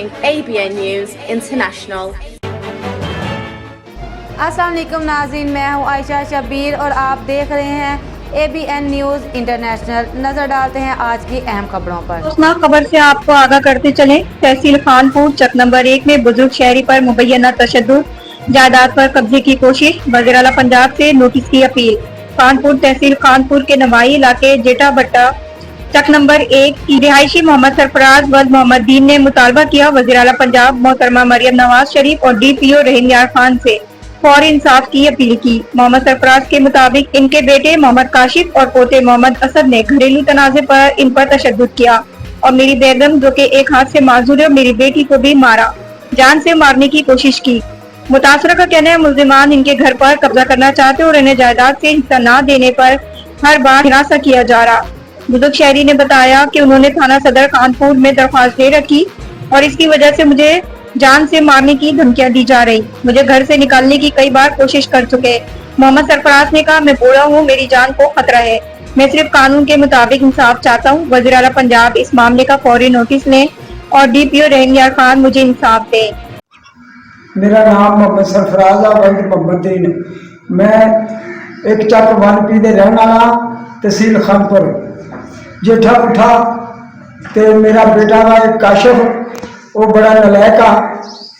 ABN News International. अस्सलाम वालेकुम नाज़रीन, मैं हूँ आयशा शबीर और आप देख रहे हैं ABN न्यूज़ इंटरनेशनल। नजर डालते हैं आज की अहम खबरों पर। अफसोसनाक खबर से आपको आगाह करते चले। तहसील खानपुर चक नंबर 1 में बुजुर्ग शहरी पर मुबैना तशद्दुद, जायदाद पर कब्जे की कोशिश, वजीराعلی पंजाब से नोटिस की अपील। खानपुर तहसील खानपुर के नवाही इलाके जट्ठा बट्ठा चक नंबर 1 की रहائشی मोहम्मद सरफराज व محمد ने मुतालबा किया वजीराعلی पंजाब محترمہ مریم नवाज शरीफ और DPO रहीम खान से फौरी इंसाफ की अपील की। मोहम्मद सरफराज के मुताबिक इनके बेटे मोहम्मद काशिफ और पोते मोहम्मद असद ने घरेलू तनाज़े पर इन पर तशद्दुद किया और मेरी बेगम जो कि एक हाथ से माजूर है और मेरी बेटी को भी मारा, जान से मारने की कोशिश की। मुतासरा का कहना है मुल्जिमान इनके घर पर कब्जा करना चाहते और इन्हें जायदाद से हिस्सा न देने पर हर बार हिरासत किया जा रहा। बुजुर्ग शहरी ने बताया कि उन्होंने थाना सदर खानपुर में दरख्वास्त दे रखी और इसकी वजह से मुझे जान से मारने की धमकियां दी जा रही। मुझे घर से निकालने की कई बार कोशिश कर चुके। मोहम्मद सरफराज ने कहा, मैं बूढ़ा हूँ, मेरी जान को खतरा है, मैं सिर्फ कानून के मुताबिक इंसाफ चाहता हूँ। वज़ीराعلی पंजाब इस मामले का फौरी नोटिस लें और DPO रहीम खान मुझे इंसाफ दे। मेरा नाम मोहम्मद सरफराज है, महमद। मैं एक चक 1P दे रहने वाला, तहसील खानपुर जट्ठा बट्ठा। ते मेरा बेटा वा एक काशिफ, वो बड़ा नलायक आ,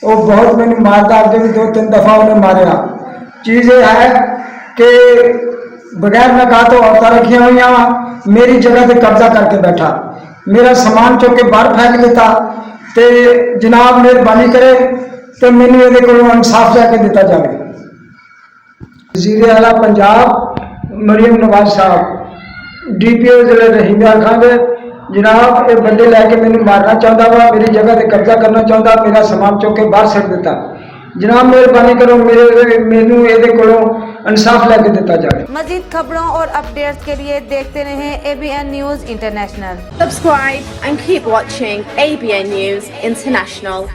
वो बहुत मैंने मारता, अगे भी 2-3 दफा उन्हें मारिया। चीज़ ये है कि बगैर नकाह तो औरतां रखिया हुई, मेरी जगह पे कब्जा करके बैठा, मेरा सामान चुक के बाहर फेंक देता। ते जनाब मेहरबानी करे तो मैंने ये को इंसाफ जाके दिता जाए। वजीराعلی पंजाब मरियम नवाज साहब, DPO जिले रहीम खान जनाब, ये बंदे लैके मैंने मारना चाहता वा, मेरी जगह पे कब्जा करना चाहता, मेरा सामान चुक के बाहर सट देता। जनाब मेहरबानी करो, मैनू ये कोलों इंसाफ लैके दिता जाए। मजीद खबरों और अपडेट्स के लिए देखते रहें ABN news international. Subscribe and keep watching ABN News International.